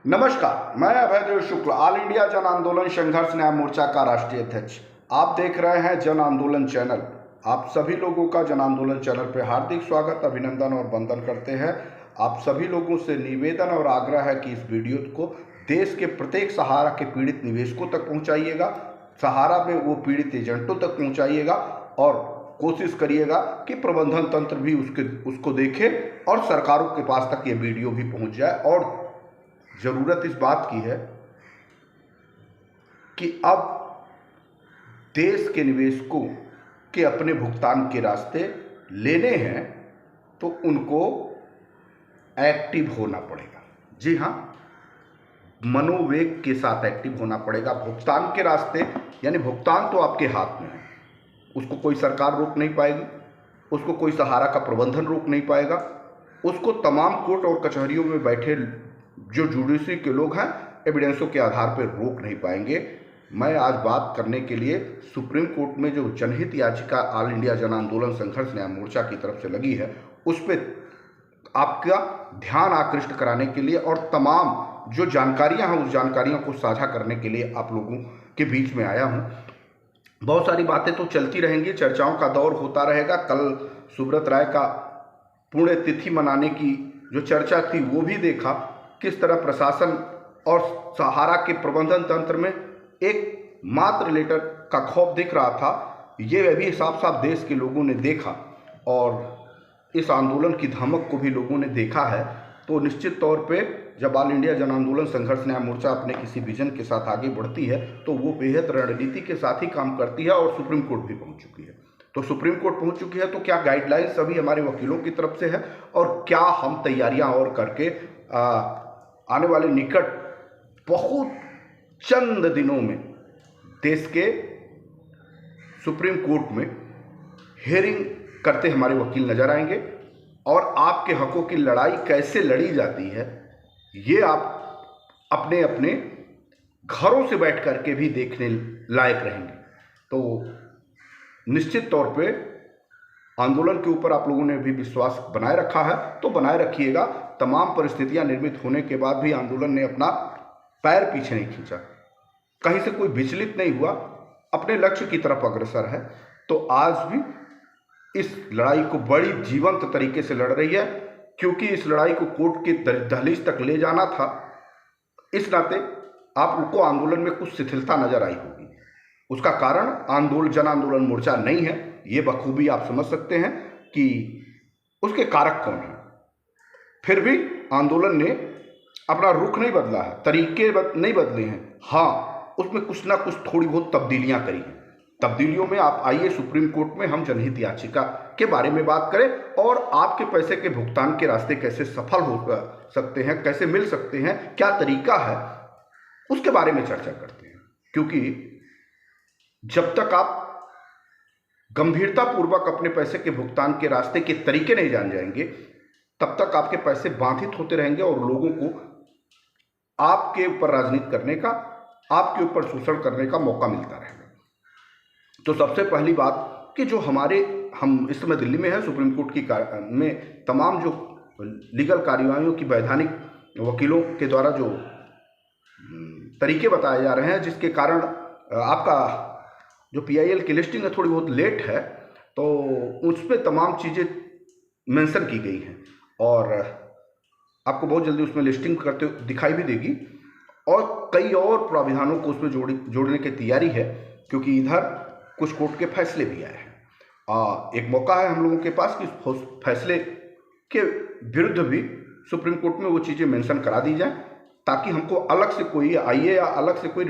नमस्कार, मैं अभयदेव शुक्ल, all India जन आंदोलन संघर्ष न्याय मोर्चा का राष्ट्रीय अध्यक्ष। आप देख रहे हैं जन आंदोलन चैनल। आप सभी लोगों का जन आंदोलन चैनल पर हार्दिक स्वागत, अभिनंदन और वंदन करते हैं। आप सभी लोगों से निवेदन और आग्रह है कि इस वीडियो को देश के प्रत्येक सहारा के पीड़ित निवेशकों तक पहुंचाइएगा, सहारा में वो पीड़ित एजेंटों तक पहुंचाइएगा और कोशिश करिएगा कि प्रबंधन तंत्र भी उसको देखे और सरकारों के पास तक ये वीडियो भी पहुंच जाए। और ज़रूरत इस बात की है कि अब देश के निवेशकों के अपने भुगतान के रास्ते लेने हैं तो उनको एक्टिव होना पड़ेगा। जी हाँ, मनोवेग के साथ एक्टिव होना पड़ेगा। भुगतान के रास्ते यानी भुगतान तो आपके हाथ में है, उसको कोई सरकार रोक नहीं पाएगी, उसको कोई सहारा का प्रबंधन रोक नहीं पाएगा, उसको तमाम कोर्ट और कचहरियों में बैठे जो जुडिशरी के लोग हैं एविडेंसों के आधार पर रोक नहीं पाएंगे। मैं आज बात करने के लिए सुप्रीम कोर्ट में जो जनहित याचिका ऑल इंडिया जन आंदोलन संघर्ष न्याय मोर्चा की तरफ से लगी है उस पर आपका ध्यान आकृष्ट कराने के लिए और तमाम जो जानकारियां हैं उस जानकारियों को साझा करने के लिए आप लोगों के बीच में आया हूं। बहुत सारी बातें तो चलती रहेंगी, चर्चाओं का दौर होता रहेगा। कल सुब्रत राय का पुण्यतिथि मनाने की जो चर्चा थी वो भी देखा, किस तरह प्रशासन और सहारा के प्रबंधन तंत्र में एक मात्र लेटर का खौफ दिख रहा था। ये भी साफ साफ देश के लोगों ने देखा और इस आंदोलन की धमक को भी लोगों ने देखा है। तो निश्चित तौर पे जब ऑल इंडिया जन आंदोलन संघर्ष न्याय मोर्चा अपने किसी विजन के साथ आगे बढ़ती है तो वो बेहद रणनीति के साथ ही काम करती है और सुप्रीम कोर्ट भी पहुंच चुकी है। तो सुप्रीम कोर्ट पहुंच चुकी है तो क्या गाइडलाइंस सभी हमारे वकीलों की तरफ से है और क्या हम तैयारियां और करके आने वाले निकट बहुत चंद दिनों में देश के सुप्रीम कोर्ट में हियरिंग करते हमारे वकील नजर आएंगे और आपके हकों की लड़ाई कैसे लड़ी जाती है ये आप अपने अपने घरों से बैठ करके भी देखने लायक रहेंगे। तो निश्चित तौर पे आंदोलन के ऊपर आप लोगों ने भी विश्वास बनाए रखा है तो बनाए रखिएगा। तमाम परिस्थितियां निर्मित होने के बाद भी आंदोलन ने अपना पैर पीछे नहीं खींचा, कहीं से कोई विचलित नहीं हुआ, अपने लक्ष्य की तरफ अग्रसर है। तो आज भी इस लड़ाई को बड़ी जीवंत तरीके से लड़ रही है क्योंकि इस लड़ाई को कोर्ट के दहलीज तक ले जाना था। इस नाते आप लोग को आंदोलन में कुछ शिथिलता नजर आई होगी, उसका कारण जन आंदोलन मोर्चा नहीं है, ये बखूबी आप समझ सकते हैं कि उसके कारक कौन है। फिर भी आंदोलन ने अपना रुख नहीं बदला है, तरीके नहीं बदले हैं। हाँ, उसमें कुछ ना कुछ थोड़ी बहुत तब्दीलियां करी हैं। तब्दीलियों में आप आइए सुप्रीम कोर्ट में हम जनहित याचिका के बारे में बात करें और आपके पैसे के भुगतान के रास्ते कैसे सफल हो सकते हैं, कैसे मिल सकते हैं, क्या तरीका है, उसके बारे में चर्चा करते हैं। क्योंकि जब तक आप गंभीरतापूर्वक अपने पैसे के भुगतान के रास्ते के तरीके नहीं जान जाएंगे तब तक आपके पैसे बाधित होते रहेंगे और लोगों को आपके ऊपर राजनीति करने का, आपके ऊपर शोषण करने का मौका मिलता रहेगा। तो सबसे पहली बात कि जो हम इस समय दिल्ली में हैं, सुप्रीम कोर्ट की में तमाम जो लीगल कार्यवाहियों की वैधानिक वकीलों के द्वारा जो तरीके बताए जा रहे हैं जिसके कारण आपका जो PIL की लिस्टिंग है थोड़ी बहुत लेट है, तो उस पर तमाम चीज़ें मेंशन की गई हैं और आपको बहुत जल्दी उसमें लिस्टिंग करते दिखाई भी देगी और कई और प्राविधानों को उसमें जोड़ने की तैयारी है क्योंकि इधर कुछ कोर्ट के फैसले भी आए हैं। एक मौका है हम लोगों के पास कि फैसले के विरुद्ध भी सुप्रीम कोर्ट में वो चीज़ें मेंशन करा दी जाए ताकि हमको अलग से कोई आइए या अलग से कोई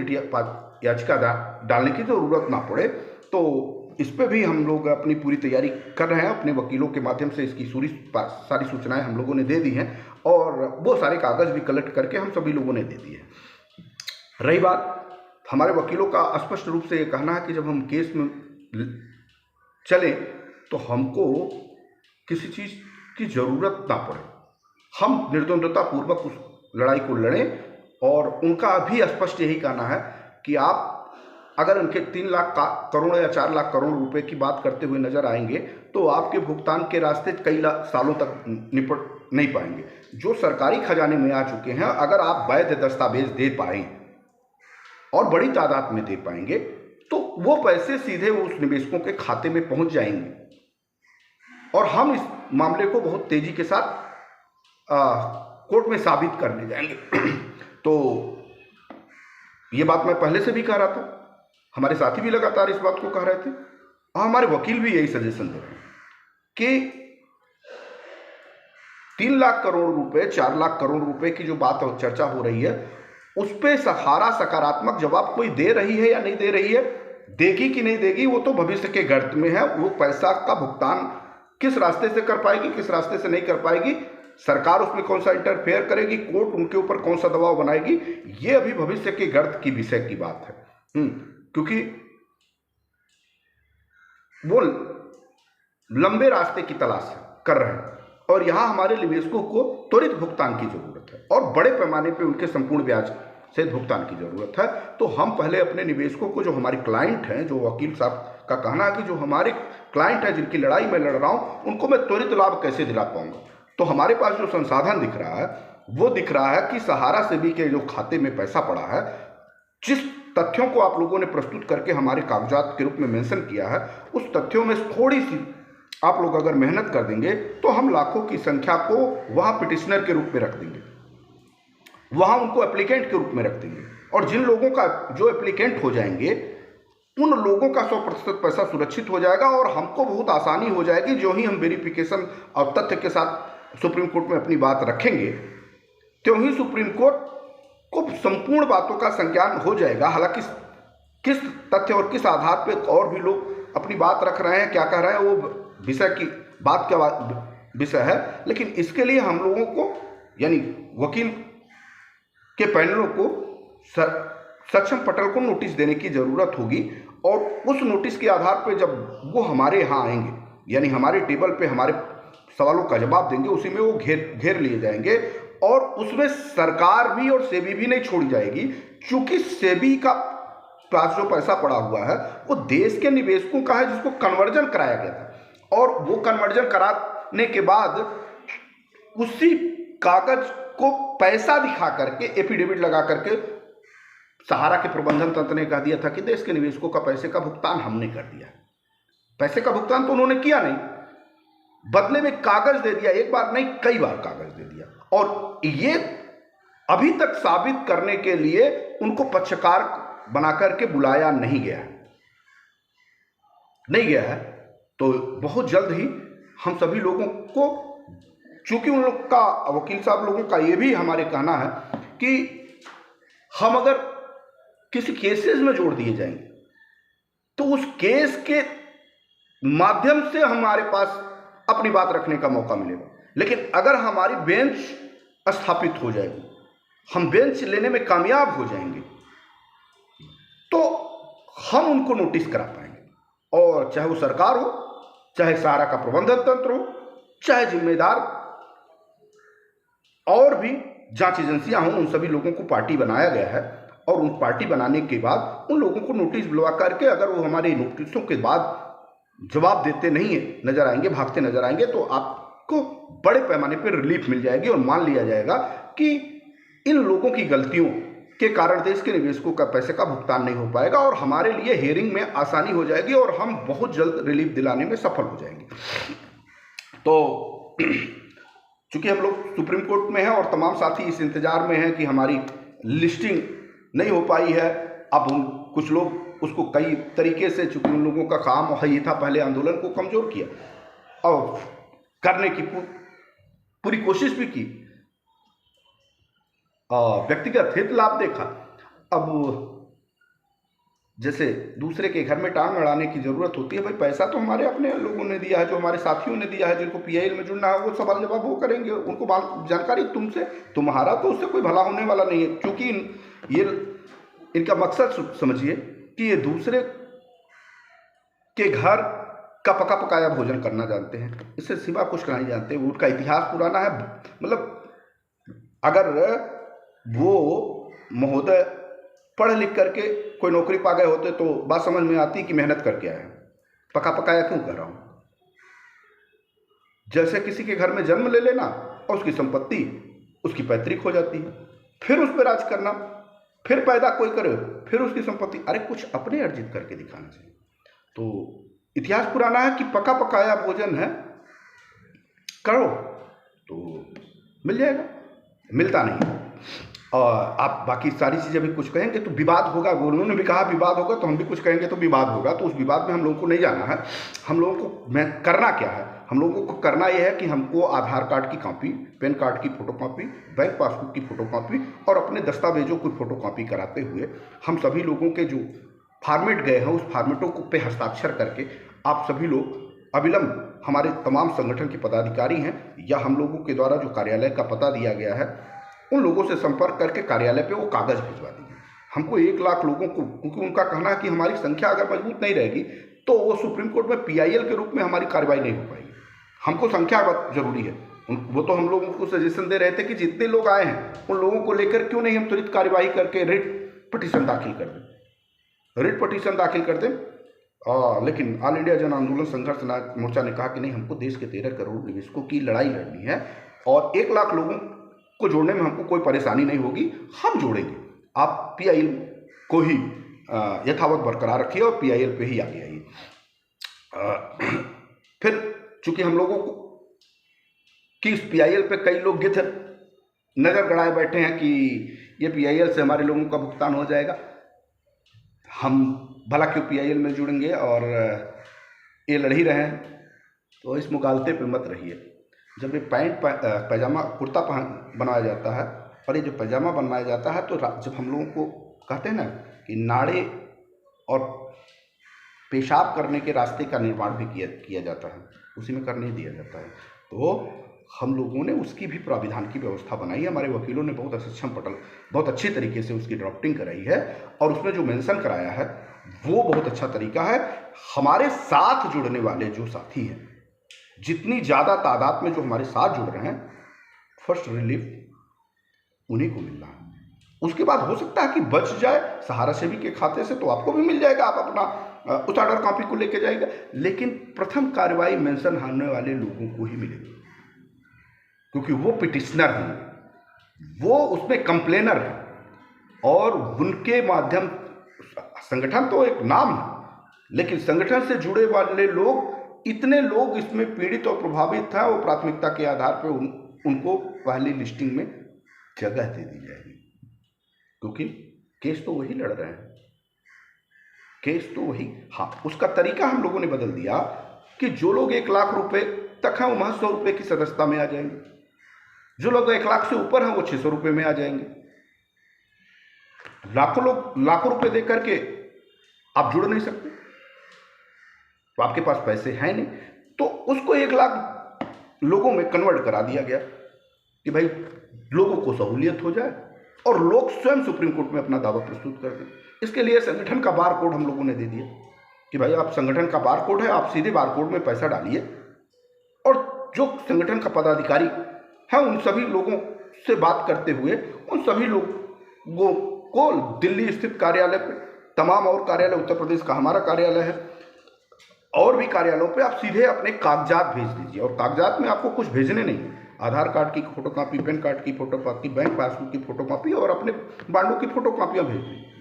याचिका डालने की जरूरत ना पड़े। तो इस पे भी हम लोग अपनी पूरी तैयारी कर रहे हैं, अपने वकीलों के माध्यम से इसकी सारी सूचनाएं हम लोगों ने दे दी हैं और वो सारे कागज भी कलेक्ट करके हम सभी लोगों ने दे दिए। रही बात हमारे वकीलों का स्पष्ट रूप से ये कहना है कि जब हम केस में चलें तो हमको किसी चीज़ की ज़रूरत ना पड़े, हम निर्द्वंद्वतापूर्वक उस लड़ाई को लड़ें। और उनका भी स्पष्ट यही कहना है कि आप अगर उनके 3 लाख करोड़ या 4 लाख करोड़ रुपए की बात करते हुए नजर आएंगे तो आपके भुगतान के रास्ते कई सालों तक नहीं पाएंगे। जो सरकारी खजाने में आ चुके हैं, अगर आप वैध दस्तावेज दे पाएं और बड़ी तादाद में दे पाएंगे तो वो पैसे सीधे उस निवेशकों के खाते में पहुंच जाएंगे और हम इस मामले को बहुत तेजी के साथ कोर्ट में साबित करने जाएंगे। तो ये बात मैं पहले से भी कह रहा था, हमारे साथी भी लगातार इस बात को कह रहे थे और हमारे वकील भी यही सजेशन दे रहे हैं कि 3 लाख करोड़ रुपए, 4 लाख करोड़ रुपए की जो बात और चर्चा हो रही है उस पर सहारा सकारात्मक जवाब कोई दे रही है या नहीं दे रही है, देगी कि नहीं देगी, वो तो भविष्य के गर्त में है। वो पैसा का भुगतान किस रास्ते से कर पाएगी, किस रास्ते से नहीं कर पाएगी, सरकार उसमें कौन सा इंटरफेयर करेगी, कोर्ट उनके ऊपर कौन सा दबाव बनाएगी, ये अभी भविष्य के गर्त की विषय की बात है। क्योंकि वो लंबे रास्ते की तलाश कर रहे हैं और यहां हमारे निवेशकों को त्वरित भुगतान की जरूरत है और बड़े पैमाने पे उनके संपूर्ण ब्याज से भुगतान की जरूरत है। तो हम पहले अपने निवेशकों को, जो हमारे क्लाइंट हैं, जो वकील साहब का कहना है कि जो हमारे क्लाइंट हैं जिनकी लड़ाई मैं लड़ रहा हूं, उनको मैं त्वरित लाभ कैसे दिला पाऊंगा। तो हमारे पास जो संसाधन दिख रहा है वो दिख रहा है कि सहारा सेबी के जो खाते में पैसा पड़ा है, जिस तथ्यों को आप लोगों ने प्रस्तुत करके हमारे कागजात के रूप में मेंशन किया है, उस तथ्यों में थोड़ी सी आप लोग अगर मेहनत कर देंगे तो हम लाखों की संख्या को वहां पिटिशनर के रूप में रख देंगे, वहां उनको एप्लीकेंट के रूप में रख देंगे और जिन लोगों का जो एप्लीकेंट हो जाएंगे उन लोगों का 100% पैसा सुरक्षित हो जाएगा और हमको बहुत आसानी हो जाएगी। जो ही हम वेरिफिकेशन और तथ्य के साथ सुप्रीम कोर्ट में अपनी बात रखेंगे त्यों ही सुप्रीम कोर्ट को संपूर्ण बातों का संज्ञान हो जाएगा। हालांकि किस तथ्य और किस आधार पर और भी लोग अपनी बात रख रहे हैं, क्या कह रहे हैं, वो विषय की बात का विषय है, लेकिन इसके लिए हम लोगों को यानी वकील के पैनलों को सक्षम पटल को नोटिस देने की जरूरत होगी और उस नोटिस के आधार पर जब वो हमारे यहाँ आएंगे यानी हमारे टेबल पे हमारे सवालों का जवाब देंगे, उसी में वो घेर लिए जाएंगे और उसमें सरकार भी और सेबी भी नहीं छोड़ी जाएगी। क्योंकि सेबी का पास जो पैसा पड़ा हुआ है वो देश के निवेशकों का है जिसको कन्वर्जन कराया गया था और वो कन्वर्जन कराने के बाद उसी कागज को पैसा दिखा करके, एफिडेविट लगा करके सहारा के प्रबंधन तंत्र ने कह दिया था कि देश के निवेशकों का पैसे का भुगतान हमने कर दिया। पैसे का भुगतान तो उन्होंने किया नहीं, बदले में कागज दे दिया, एक बार नहीं कई बार कागज दे दिया और ये अभी तक साबित करने के लिए उनको पक्षकार बनाकर के बुलाया नहीं गया है। तो बहुत जल्द ही हम सभी लोगों को, चूंकि उन लोग का, वकील साहब लोगों का ये भी हमारे कहना है कि हम अगर किसी केसेस में जोड़ दिए जाएंगे तो उस केस के माध्यम से हमारे पास अपनी बात रखने का मौका मिलेगा, लेकिन अगर हमारी बेंच स्थापित हो जाएगी, हम बेंच लेने में कामयाब हो जाएंगे तो हम उनको नोटिस करा पाएंगे और चाहे वो सरकार हो, चाहे सहारा का प्रबंधन तंत्र हो, चाहे जिम्मेदार और भी जांच एजेंसियां हों, उन सभी लोगों को पार्टी बनाया गया है और उन पार्टी बनाने के बाद उन लोगों को नोटिस बुलवा करके अगर वो हमारे नोटिसों के बाद जवाब देते नहीं नजर आएंगे, भागते नजर आएंगे, तो आपको बड़े पैमाने पर रिलीफ मिल जाएगी और मान लिया जाएगा कि इन लोगों की गलतियों के कारण देश के निवेशकों का पैसे का भुगतान नहीं हो पाएगा और हमारे लिए हियरिंग में आसानी हो जाएगी और हम बहुत जल्द रिलीफ दिलाने में सफल हो जाएंगे। तो चूंकि हम लोग सुप्रीम कोर्ट में हैं और तमाम साथी इस इंतजार में हैं कि हमारी लिस्टिंग नहीं हो पाई है, अब कुछ लोग उसको कई तरीके से, चूंकि उन लोगों का काम ही था पहले आंदोलन को कमजोर किया और करने की पूरी कोशिश भी की, व्यक्तिगत हित लाभ देखा। अब जैसे दूसरे के घर में टांग अड़ाने की जरूरत होती है, भाई पैसा तो हमारे अपने लोगों ने दिया है, जो हमारे साथियों ने दिया है, जिनको पीआईएल में जुड़ना है वो सवाल जवाब वो करेंगे, उनको जानकारी तुमसे, तुम्हारा तो उससे कोई भला होने वाला नहीं है। क्योंकि ये इनका मकसद समझिए कि ये दूसरे के घर का पका पकाया भोजन करना जानते हैं, इससे सिवा कुछ नहीं जानते। उनका इतिहास पुराना है, मतलब अगर वो महोदय पढ़ लिख करके कोई नौकरी पा गए होते तो बात समझ में आती कि मेहनत करके आए, पका पकाया क्यों कर रहा हूँ। जैसे किसी के घर में जन्म ले लेना और उसकी संपत्ति उसकी पैतृक हो जाती है, फिर उस पर राज करना, फिर पैदा कोई करे, फिर उसकी संपत्ति। अरे कुछ अपने अर्जित करके दिखाना चाहिए। तो इतिहास पुराना है कि पका पकाया भोजन है, करो तो मिल जाएगा, मिलता नहीं। और आप बाकी सारी चीज़ें भी कुछ कहेंगे तो विवाद होगा, उन्होंने भी कहा विवाद होगा, तो हम भी कुछ कहेंगे तो विवाद होगा। तो उस विवाद में हम लोगों को नहीं जाना है। हम लोगों को करना क्या है, हम लोगों को करना यह है कि हमको आधार कार्ड की कॉपी, पैन कार्ड की फोटोकॉपी, बैंक पासबुक की फोटोकॉपी और अपने दस्तावेजों की फोटोकॉपी कराते हुए हम सभी लोगों के जो फॉर्मेट गए हैं उस फॉर्मेटों को पे हस्ताक्षर करके आप सभी लोग अविलंब, हमारे तमाम संगठन के पदाधिकारी हैं या हम लोगों के द्वारा जो कार्यालय का पता दिया गया है उन लोगों से संपर्क करके कार्यालय पे वो कागज़ भिजवा दीजिए। हमको 1 लाख लोगों को, क्योंकि उनका कहना है कि हमारी संख्या अगर मजबूत नहीं रहेगी तो वो सुप्रीम कोर्ट में PIL के रूप में हमारी कार्रवाई नहीं हो पाएगी। हमको संख्या जरूरी है। वो तो हम लोगों को सजेशन दे रहे थे कि जितने लोग आए हैं उन लोगों को लेकर क्यों नहीं हम त्वरित कार्यवाही करके रिट पटिशन दाखिल कर दें, रिट पटिशन दाखिल कर दें। लेकिन ऑल इंडिया जन आंदोलन संघर्ष मोर्चा ने कहा कि नहीं, हमको देश के 13 करोड़ निवेशकों की लड़ाई लड़नी है और 1 लाख लोगों को जोड़ने में हमको कोई परेशानी नहीं होगी, हम जोड़ेंगे। आप PIL को ही यथावत बरकरार रखिए और PIL पे ही आगे आइए। फिर चूंकि हम लोगों को कि इस PIL पे कई लोग गिद्ध नजर गड़ाए बैठे हैं कि ये PIL से हमारे लोगों का भुगतान हो जाएगा, हम भला क्यों PIL में जुड़ेंगे और ये लड़ ही रहे हैं, तो इस मुगालते पे मत रहिए। जब ये पैंट पैजामा कुर्ता बनाया जाता है और ये जो पैजामा बनवाया जाता है, तो जब हम लोगों को कहते हैं ना कि नाड़े और पेशाब करने के रास्ते का निर्माण भी किया जाता है, उसी में कर नहीं दिया जाता है, तो हम लोगों ने उसकी भी प्राविधान की व्यवस्था बनाई है। हमारे वकीलों ने बहुत सक्षम पटल, बहुत अच्छी तरीके से उसकी ड्राफ्टिंग कराई है और उसमें जो मेंशन कराया है वो बहुत अच्छा तरीका है। हमारे साथ जुड़ने वाले जो साथी हैं, जितनी ज़्यादा तादाद में जो हमारे साथ जुड़ रहे हैं, फर्स्ट रिलीफ उन्हीं को मिल रहा है। उसके बाद हो सकता है कि बच जाए सहारा सेवी के खाते से, तो आपको भी मिल जाएगा, आप अपना उस ऑर्डर कॉपी को लेके जाएगा। लेकिन प्रथम कार्रवाई मेंशन होने वाले लोगों को ही मिलेगी, क्योंकि वो पिटिशनर हैं, वो उसमें कंप्लेनर हैं और उनके माध्यम, संगठन तो एक नाम है लेकिन संगठन से जुड़े वाले लोग, इतने लोग इसमें पीड़ित और प्रभावित हैं, वो प्राथमिकता के आधार पर उनको पहली लिस्टिंग में जगह दे दी जाएगी, क्योंकि केस तो वही लड़ रहे हैं, केस तो वही। हाँ, उसका तरीका हम लोगों ने बदल दिया कि जो लोग 1 लाख रुपए तक हैं वो महज 100 रुपये की सदस्यता में आ जाएंगे, जो लोग 1 लाख से ऊपर हैं वो 600 रुपये में आ जाएंगे। लाखों लोग लाखों रुपए दे करके आप जुड़ नहीं सकते, तो आपके पास पैसे हैं नहीं, तो उसको 1 लाख लोगों में कन्वर्ट करा दिया गया कि भाई लोगों को सहूलियत हो जाए और लोग स्वयं सुप्रीम कोर्ट में अपना दावा प्रस्तुत कर दें। इसके लिए संगठन का बार कोड हम लोगों ने दे दिया कि भाई आप संगठन का बार कोड है, आप सीधे बार कोड में पैसा डालिए और जो संगठन का पदाधिकारी है उन सभी लोगों से बात करते हुए उन सभी लोगों को दिल्ली स्थित कार्यालय पे, तमाम और कार्यालय, उत्तर प्रदेश का हमारा कार्यालय है और भी कार्यालयों पे आप सीधे अपने कागजात भेज दीजिए। और कागजात में आपको कुछ भेजने नहीं है, आधार कार्ड की फोटोकॉपी, पैन कार्ड की फोटोकॉपी, बैंक पासबुक की फोटोकॉपी और अपने बांडों की फोटोकॉपियाँ भेज दीजिए।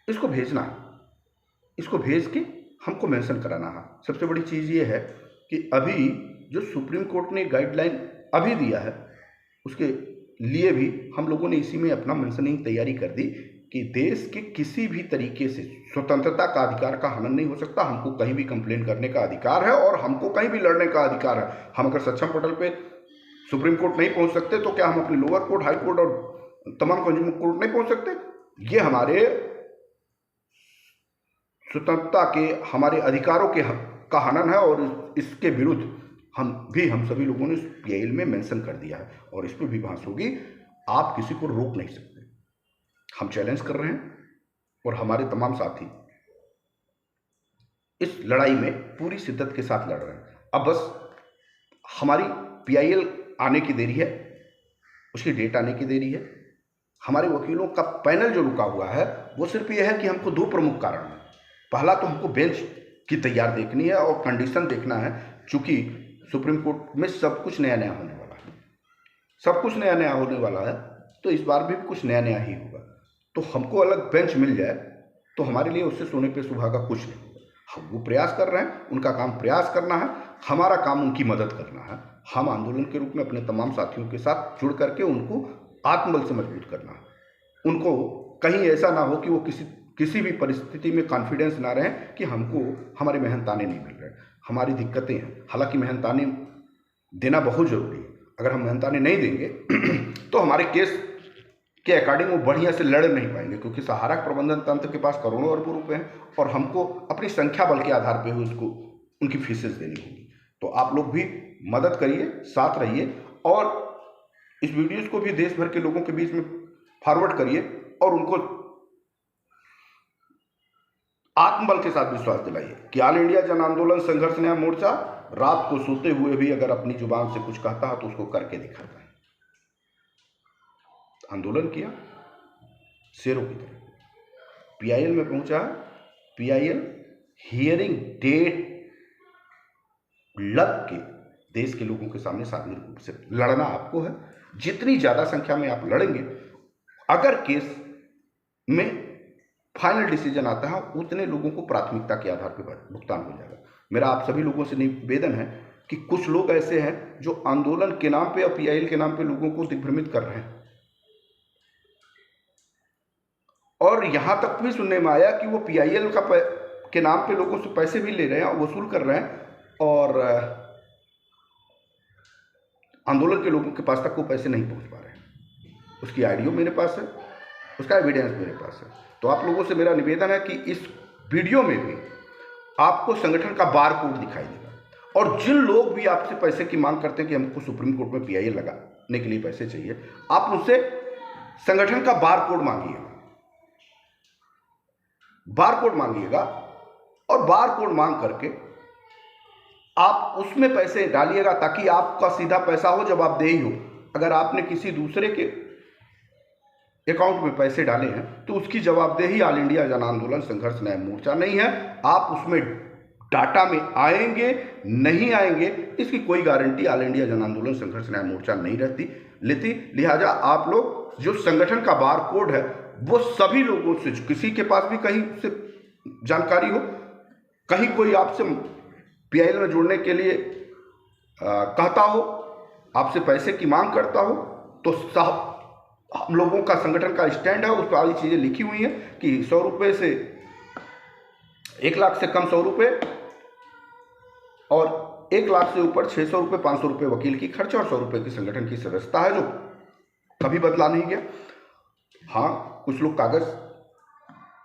इसको भेजना है, इसको भेज के हमको मेंशन कराना है। सबसे बड़ी चीज़ ये है कि अभी जो सुप्रीम कोर्ट ने गाइडलाइन अभी दिया है उसके लिए भी हम लोगों ने इसी में अपना मेंशनिंग तैयारी कर दी कि देश के किसी भी तरीके से स्वतंत्रता का अधिकार का हनन नहीं हो सकता। हमको कहीं भी कंप्लेन करने का अधिकार है और हमको कहीं भी लड़ने का अधिकार है। हम अगर सक्षम पटल पे सुप्रीम कोर्ट नहीं पहुंच सकते तो क्या हम अपने लोअर कोर्ट, हाई कोर्ट और तमाम कंज्यूमर कोर्ट नहीं पहुंच सकते? ये हमारे स्वतंत्रता के, हमारे अधिकारों के का हनन है और इसके विरुद्ध हम सभी लोगों ने PIL में मेंशन कर दिया है और इस पर भी बहस होगी। आप किसी को रोक नहीं सकते, हम चैलेंज कर रहे हैं और हमारे तमाम साथी इस लड़ाई में पूरी शिद्दत के साथ लड़ रहे हैं। अब बस हमारी PIL आने की देरी है, उसकी डेट आने की देरी है। हमारे वकीलों का पैनल जो रुका हुआ है वो सिर्फ ये है कि हमको 2 प्रमुख कारण हैं। पहला तो हमको बेंच की तैयार देखनी है और कंडीशन देखना है, चूँकि सुप्रीम कोर्ट में सब कुछ नया नया होने वाला है, सब कुछ नया नया होने वाला है। तो इस बार भी कुछ नया नया ही होगा। तो हमको अलग बेंच मिल जाए तो हमारे लिए उससे सोने पे सुहागा कुछ नहीं होगा। हम वो प्रयास कर रहे हैं, उनका काम प्रयास करना है, हमारा काम उनकी मदद करना है। हम आंदोलन के रूप में अपने तमाम साथियों के साथ जुड़ करके उनको आत्मबल से मजबूत करना है। उनको कहीं ऐसा ना हो कि वो किसी भी परिस्थिति में कॉन्फिडेंस ना रहे कि हमको हमारे मेहनताने नहीं मिल रहे, हमारी दिक्कतें हैं। हालांकि मेहनताने देना बहुत ज़रूरी है। अगर हम मेहनताने नहीं देंगे तो हमारे केस के अकॉर्डिंग वो बढ़िया से लड़ नहीं पाएंगे, क्योंकि सहारा प्रबंधन तंत्र के पास करोड़ों अरबों रुपए हैं और हमको अपनी संख्या बल के आधार पर उसको उनकी फीसेस देनी होगी। तो आप लोग भी मदद करिए, साथ रहिए और इस वीडियोज़ को भी देश भर के लोगों के बीच में फॉरवर्ड करिए और उनको आत्मबल के साथ विश्वास दिलाइए कि ऑल इंडिया जन आंदोलन संघर्ष न्याय मोर्चा रात को सोते हुए भी अगर अपनी जुबान से कुछ कहता है तो उसको करके दिखाता है। आंदोलन किया शेरों की तरह, पीआईएल में पहुंचा है, पीआईएल हियरिंग डेट लग के देश के लोगों के सामने सार्वजनिक रूप से लड़ना आपको है। जितनी ज़्यादा संख्या में आप लड़ेंगे, अगर केस में फाइनल डिसीजन आता है, उतने लोगों को प्राथमिकता के आधार पर भुगतान हो जाएगा। मेरा आप सभी लोगों से निवेदन है कि कुछ लोग ऐसे हैं जो आंदोलन के नाम पे और पीआईएल के नाम पे लोगों को दिग्भ्रमित कर रहे हैं और यहां तक भी सुनने में आया कि वो पीआईएल के नाम पे लोगों से पैसे भी ले रहे हैं और वसूल कर रहे हैं और आंदोलन के लोगों के पास तक वो पैसे नहीं पहुंच पा रहे हैं। उसकी ऑडियो मेरे पास है, उसका एविडेंस मेरे पास है। तो आप लोगों से मेरा निवेदन है कि इस वीडियो में भी आपको संगठन का बार कोड दिखाई देगा और जिन लोग भी आपसे पैसे की मांग करते हैं कि हमको सुप्रीम कोर्ट में पीआईएल लगाने के लिए पैसे चाहिए, आप उनसे संगठन का बार कोड मांगिएगा, बार कोड मांगिएगा और बार कोड मांग करके आप उसमें पैसे डालिएगा ताकि आपका सीधा पैसा हो जब आप दे ही हो। अगर आपने किसी दूसरे के अकाउंट में पैसे डाले हैं तो उसकी जवाबदेही ऑल इंडिया जन आंदोलन संघर्ष न्याय मोर्चा नहीं है। आप उसमें डाटा में आएंगे नहीं आएंगे इसकी कोई गारंटी ऑल इंडिया जन आंदोलन संघर्ष न्याय मोर्चा नहीं लेती। लिहाजा आप लोग जो संगठन का बार कोड है वो सभी लोगों से, किसी के पास भी कहीं से जानकारी हो, कहीं कोई आपसे पीआईएल में जुड़ने के लिए कहता हो, आपसे पैसे की मांग करता हो, तो हम लोगों का संगठन का स्टैंड है, उस पर सारी चीज़ें लिखी हुई हैं कि 100 रुपये से 1 लाख से कम 100 रुपये और 1 लाख से ऊपर 600 रुपये 500 रुपये वकील की खर्च और 100 रुपये की संगठन की सदस्यता है, जो कभी बदला नहीं गया। हाँ, कुछ लोग कागज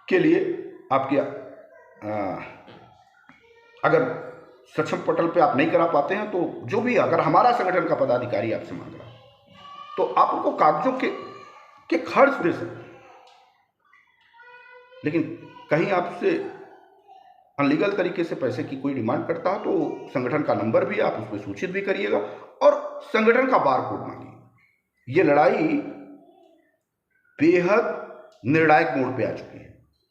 के लिए आपके अगर सक्षम पटल पे आप नहीं करा पाते हैं तो जो भी, अगर हमारा संगठन का पदाधिकारी आपसे मांग रहा है तो आप उनको कागजों के खर्च दे सकते हैं, लेकिन कहीं आपसे अनलीगल तरीके से पैसे की कोई डिमांड करता है तो संगठन का नंबर भी आप उसमें सूचित भी करिएगा और संगठन का बार कोड मांगिए। ये लड़ाई बेहद निर्णायक मोड़ पे आ चुकी है,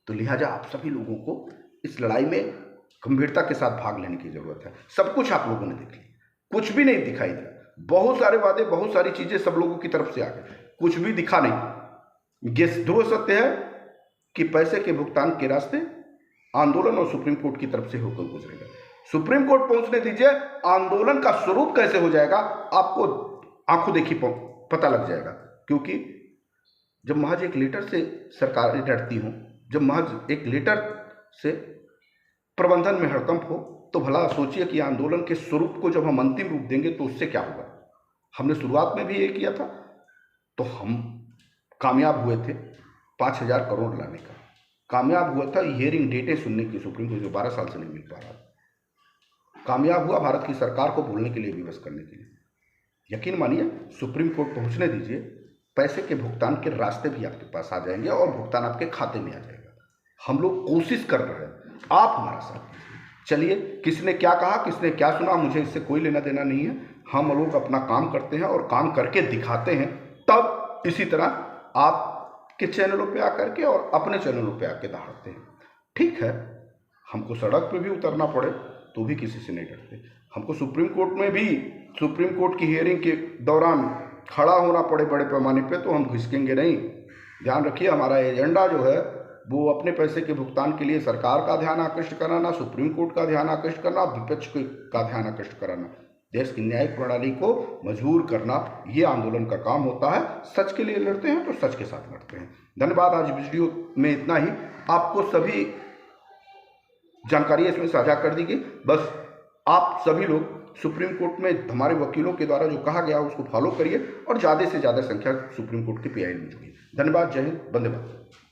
तो लिहाजा आप सभी लोगों को इस लड़ाई में गंभीरता के साथ भाग लेने की जरूरत है। सब कुछ आप लोगों ने देख लिया, कुछ भी नहीं दिखाई दिया। बहुत सारे वादे, बहुत सारी चीजें सब लोगों की तरफ से आ गए, कुछ भी दिखा नहीं। ये ध्रुव सत्य है कि पैसे के भुगतान के रास्ते आंदोलन और सुप्रीम कोर्ट की तरफ से होकर गुजरेगा। सुप्रीम कोर्ट पहुंचने दीजिए, आंदोलन का स्वरूप कैसे हो जाएगा आपको आंखों देखी पता लग जाएगा। क्योंकि जब महज एक लेटर से सरकारें डरती हों, जब महज एक लेटर से प्रबंधन में हड़कंप हो, तो भला सोचिए कि आंदोलन के स्वरूप को जब हम अंतिम रूप देंगे तो उससे क्या होगा। हमने शुरुआत में भी ये किया था तो हम कामयाब हुए थे 5,000 करोड़ लाने का, कामयाब हुआ था हियरिंग डेटें सुनने की सुप्रीम कोर्ट जो 12 साल से नहीं मिल पा रहा, कामयाब हुआ भारत की सरकार को बोलने के लिए विवश करने के लिए। यकीन मानिए, सुप्रीम कोर्ट पहुंचने दीजिए, पैसे के भुगतान के रास्ते भी आपके पास आ जाएंगे और भुगतान आपके खाते में आ जाएगा। हम लोग कोशिश कर रहे हैं, आप हमारा साथ दीजिए। चलिए, किसने क्या कहा, किसने क्या सुना, मुझे इससे कोई लेना देना नहीं है। हम लोग अपना काम करते हैं और काम करके दिखाते हैं। तब इसी तरह आपके चैनलों पे आकर के और अपने चैनलों पे आके दहाड़ते हैं। ठीक है, हमको सड़क पे भी उतरना पड़े तो भी किसी से नहीं डरते। हमको सुप्रीम कोर्ट में भी सुप्रीम कोर्ट की हियरिंग के दौरान खड़ा होना पड़े बड़े पैमाने पे तो हम घिसकेंगे नहीं। ध्यान रखिए, हमारा एजेंडा जो है वो अपने पैसे के भुगतान के लिए सरकार का ध्यान आकृष्ट कराना, सुप्रीम कोर्ट का ध्यान आकृष्ट करना, विपक्ष का ध्यान आकृष्ट कराना, देश की न्यायिक प्रणाली को मजबूर करना, ये आंदोलन का काम होता है। सच के लिए लड़ते हैं तो सच के साथ लड़ते हैं। धन्यवाद। आज वीडियो में इतना ही। आपको सभी जानकारी इसमें साझा कर दी गई। बस आप सभी लोग सुप्रीम कोर्ट में हमारे वकीलों के द्वारा जो कहा गया उसको फॉलो करिए और ज़्यादा से ज़्यादा संख्या सुप्रीम कोर्ट के पीआई में जुड़िए। धन्यवाद। जय हिंद। वंदे मातरम।